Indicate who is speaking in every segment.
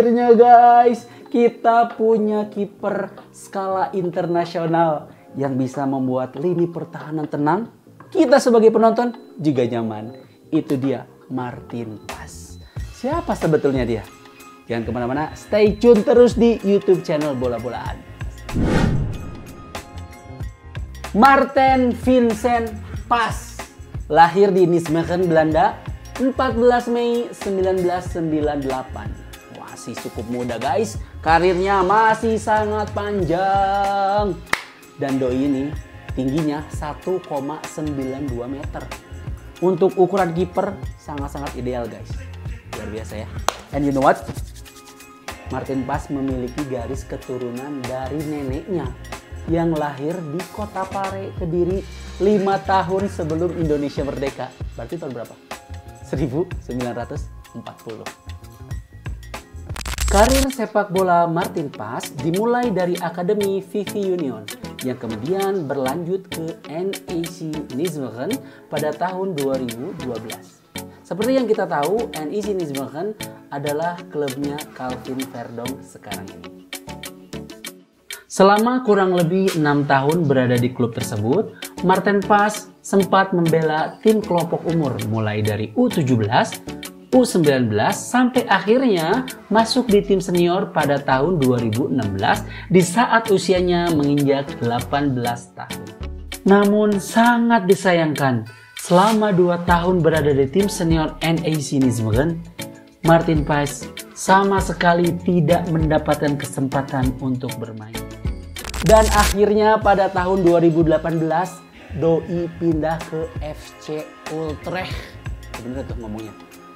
Speaker 1: akhirnya guys, kita punya kiper skala internasional yang bisa membuat lini pertahanan tenang. Kita sebagai penonton juga nyaman. Itu dia Martin Paes. Siapa sebetulnya dia? Jangan kemana-mana, stay tune terus di YouTube channel Bola-Bolaan. Marten Vincent Paes lahir di Nijmegen, Belanda 14 Mei 1998. Masih cukup muda guys, karirnya masih sangat panjang. Dan doi ini tingginya 1,92 meter. Untuk ukuran kiper sangat-sangat ideal guys. Luar biasa ya. And you know what? Martin Paes memiliki garis keturunan dari neneknya yang lahir di kota Pare, Kediri 5 tahun sebelum Indonesia merdeka. Berarti tahun berapa? 1940. Karir sepak bola Martin Paes dimulai dari Akademi VV Union yang kemudian berlanjut ke NEC Nijmegen pada tahun 2012. Seperti yang kita tahu, NEC Nijmegen adalah klubnya Calvin Verdonk sekarang ini. Selama kurang lebih 6 tahun berada di klub tersebut, Martin Paes sempat membela tim kelompok umur mulai dari U17, U19 sampai akhirnya masuk di tim senior pada tahun 2016 di saat usianya menginjak 18 tahun. Namun sangat disayangkan, selama 2 tahun berada di tim senior NEC Nijmegen, Martin Paes sama sekali tidak mendapatkan kesempatan untuk bermain. Dan akhirnya pada tahun 2018, doi pindah ke FC Utrecht. Bener tuh ngomongnya.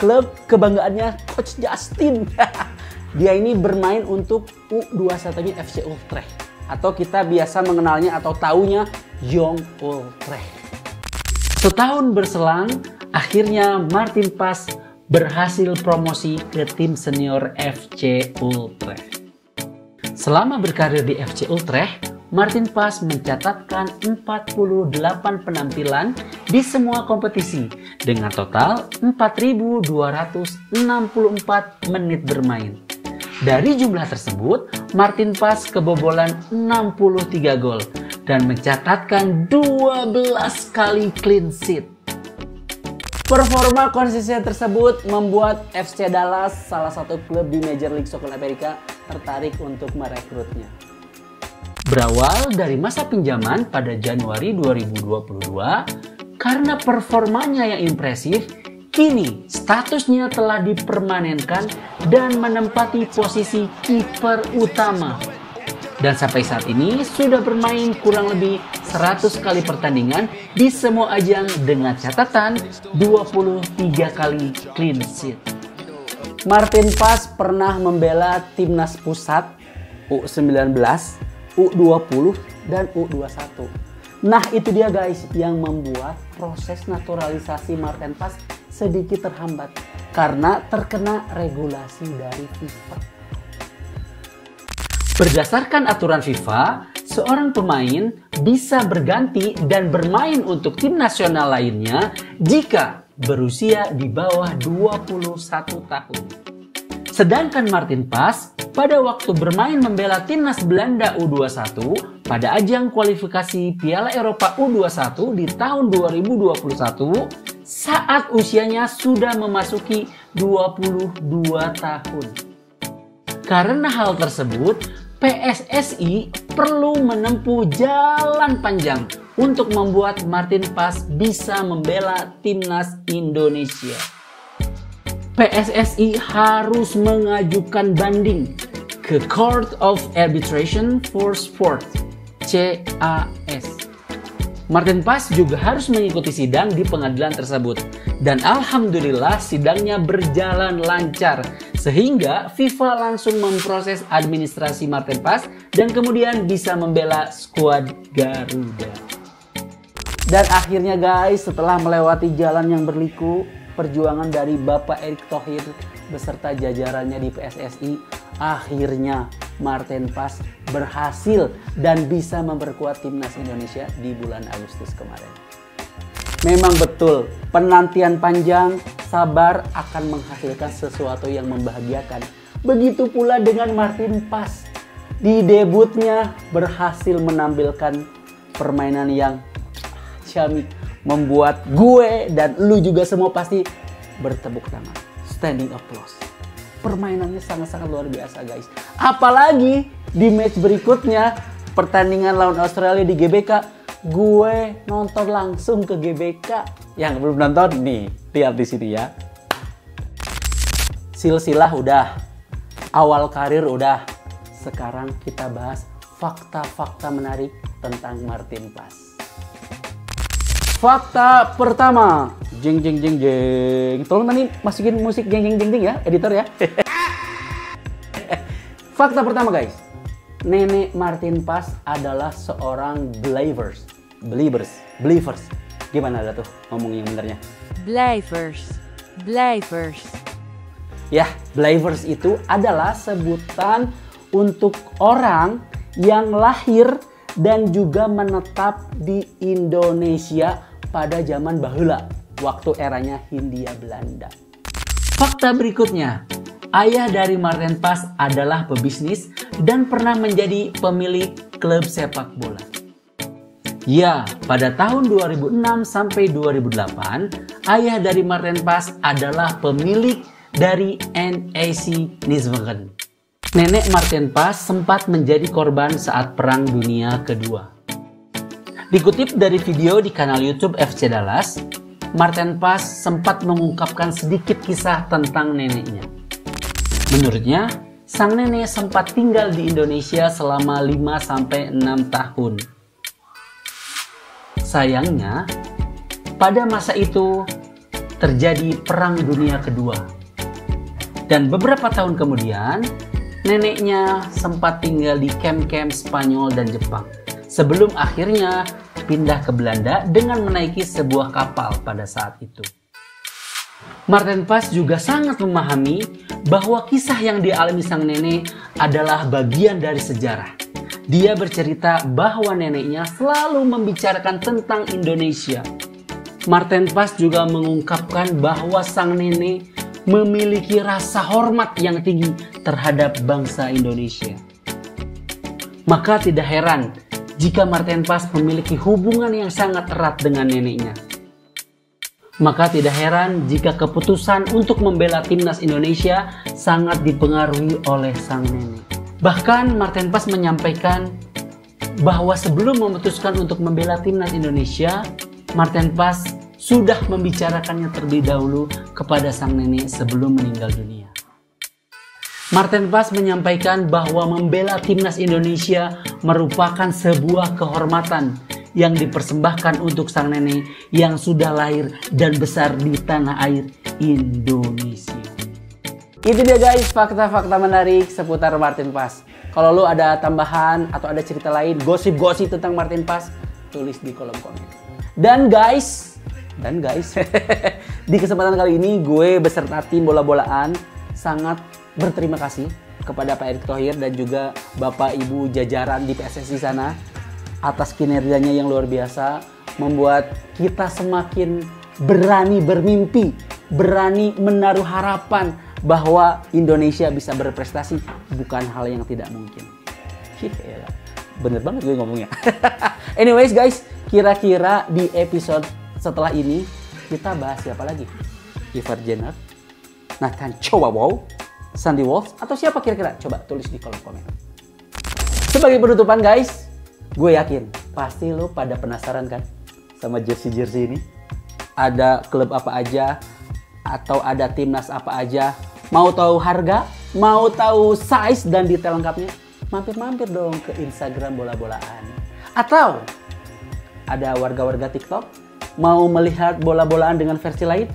Speaker 1: Klub kebanggaannya Coach Justin. Dia ini bermain untuk U21-nya FC Utrecht. Atau kita biasa mengenalnya atau taunya Young Utrecht. Setahun berselang, akhirnya Martin Paes berhasil promosi ke tim senior FC Utrecht. Selama berkarir di FC Utrecht, Martin Paes mencatatkan 48 penampilan di semua kompetisi dengan total 4.264 menit bermain. Dari jumlah tersebut, Martin Paes kebobolan 63 gol dan mencatatkan 12 kali clean sheet. Performa konsisten tersebut membuat FC Dallas, salah satu klub di Major League Soccer Amerika, tertarik untuk merekrutnya. Berawal dari masa pinjaman pada Januari 2022, karena performanya yang impresif, kini statusnya telah dipermanenkan dan menempati posisi kiper utama. Dan sampai saat ini sudah bermain kurang lebih 100 kali pertandingan di semua ajang dengan catatan 23 kali clean sheet. Martin Paes pernah membela timnas pusat U19, U20, dan U21. Nah itu dia guys yang membuat proses naturalisasi Martin Paes sedikit terhambat karena terkena regulasi dari FIFA. Berdasarkan aturan FIFA, seorang pemain bisa berganti dan bermain untuk tim nasional lainnya jika berusia di bawah 21 tahun. Sedangkan Martin Paes pada waktu bermain membela timnas Belanda U21 pada ajang kualifikasi Piala Eropa U21 di tahun 2021 saat usianya sudah memasuki 22 tahun. Karena hal tersebut, PSSI perlu menempuh jalan panjang untuk membuat Martin Paes bisa membela timnas Indonesia. PSSI harus mengajukan banding ke Court of Arbitration for Sport (CAS). Martin Paes juga harus mengikuti sidang di pengadilan tersebut. Dan alhamdulillah sidangnya berjalan lancar. Sehingga FIFA langsung memproses administrasi Martin Paes dan kemudian bisa membela skuad Garuda. Dan akhirnya guys, setelah melewati jalan yang berliku, perjuangan dari Bapak Erick Thohir beserta jajarannya di PSSI, akhirnya Martin Paes berhasil dan bisa memperkuat timnas Indonesia di bulan Agustus kemarin. Memang betul, penantian panjang, sabar akan menghasilkan sesuatu yang membahagiakan. Begitu pula dengan Martin Paes. Di debutnya berhasil menampilkan permainan yang ciamik, membuat gue dan lu juga semua pasti bertepuk tangan. Standing applause. Permainannya sangat-sangat luar biasa guys. Apalagi di match berikutnya, pertandingan lawan Australia di GBK, gue nonton langsung ke GBK. Yang belum nonton nih, lihat di sini ya. Silsilah udah, awal karir udah. Sekarang kita bahas fakta-fakta menarik tentang Martin Paes. Fakta pertama, jeng jeng jeng jeng. Tolong tadi masukin musik jeng jeng jeng jeng ya, editor ya. Fakta pertama guys, nenek Martin Paes adalah seorang believers. Gimana ada tuh ngomong yang benernya?
Speaker 2: Believers.
Speaker 1: Ya, believers itu adalah sebutan untuk orang yang lahir dan juga menetap di Indonesia pada zaman baheula, waktu eranya Hindia Belanda. Fakta berikutnya, ayah dari Martin Paes adalah pebisnis dan pernah menjadi pemilik klub sepak bola. Ya, pada tahun 2006 sampai 2008, ayah dari Martin Paes adalah pemilik dari NAC Nijmegen. Nenek Martin Paes sempat menjadi korban saat Perang Dunia Kedua. Dikutip dari video di kanal YouTube FC Dallas, Martin Paes sempat mengungkapkan sedikit kisah tentang neneknya. Menurutnya, sang nenek sempat tinggal di Indonesia selama 5-6 tahun. Sayangnya, pada masa itu terjadi Perang Dunia Kedua. Dan beberapa tahun kemudian, neneknya sempat tinggal di kamp-kamp Spanyol dan Jepang. Sebelum akhirnya pindah ke Belanda dengan menaiki sebuah kapal pada saat itu. Martin Paes juga sangat memahami bahwa kisah yang dialami sang nenek adalah bagian dari sejarah. Dia bercerita bahwa neneknya selalu membicarakan tentang Indonesia. Martin Paes juga mengungkapkan bahwa sang nenek memiliki rasa hormat yang tinggi terhadap bangsa Indonesia. Maka tidak heran jika Martin Paes memiliki hubungan yang sangat erat dengan neneknya. Maka tidak heran jika keputusan untuk membela timnas Indonesia sangat dipengaruhi oleh sang nenek. Bahkan Martin Paes menyampaikan bahwa sebelum memutuskan untuk membela timnas Indonesia, Martin Paes sudah membicarakannya terlebih dahulu kepada sang nenek sebelum meninggal dunia. Martin Paes menyampaikan bahwa membela timnas Indonesia merupakan sebuah kehormatan yang dipersembahkan untuk sang nenek yang sudah lahir dan besar di tanah air Indonesia. Itu dia guys, fakta-fakta menarik seputar Martin Paes. Kalau lu ada tambahan atau ada cerita lain, gosip-gosip tentang Martin Paes, tulis di kolom komen. Dan guys, di kesempatan kali ini gue beserta tim bola-bolaan sangat berterima kasih kepada Pak Erick Thohir dan juga Bapak Ibu jajaran di PSSI sana atas kinerjanya yang luar biasa, membuat kita semakin berani bermimpi, berani menaruh harapan bahwa Indonesia bisa berprestasi, bukan hal yang tidak mungkin. Bener banget gue ngomongnya. Anyways guys, kira-kira di episode setelah ini kita bahas siapa lagi? Ivar Jenner, Nathan Chowawow, Sandy Walsh, atau siapa kira-kira? Coba tulis di kolom komen. Sebagai penutupan guys, gue yakin pasti lo pada penasaran kan sama jersey-jersey ini. Ada klub apa aja atau ada timnas apa aja? Mau tahu harga? Mau tahu size dan detail lengkapnya? Mampir-mampir dong ke Instagram bola-bolaan. Atau ada warga-warga TikTok mau melihat bola-bolaan dengan versi lain?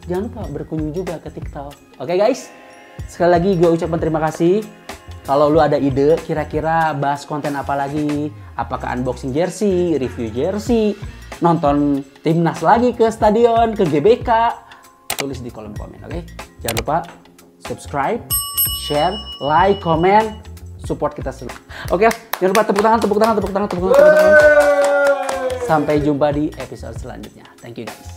Speaker 1: Jangan lupa berkunjung juga ke TikTok. Oke guys, sekali lagi gue ucapkan terima kasih. Kalau lu ada ide kira-kira bahas konten apa lagi? Apakah unboxing jersey, review jersey, nonton timnas lagi ke stadion, ke GBK? Tulis di kolom komen, oke? Jangan lupa subscribe, share, like, comment, support kita semua. Oke, jangan lupa tepuk tangan. Sampai jumpa di episode selanjutnya. Thank you guys.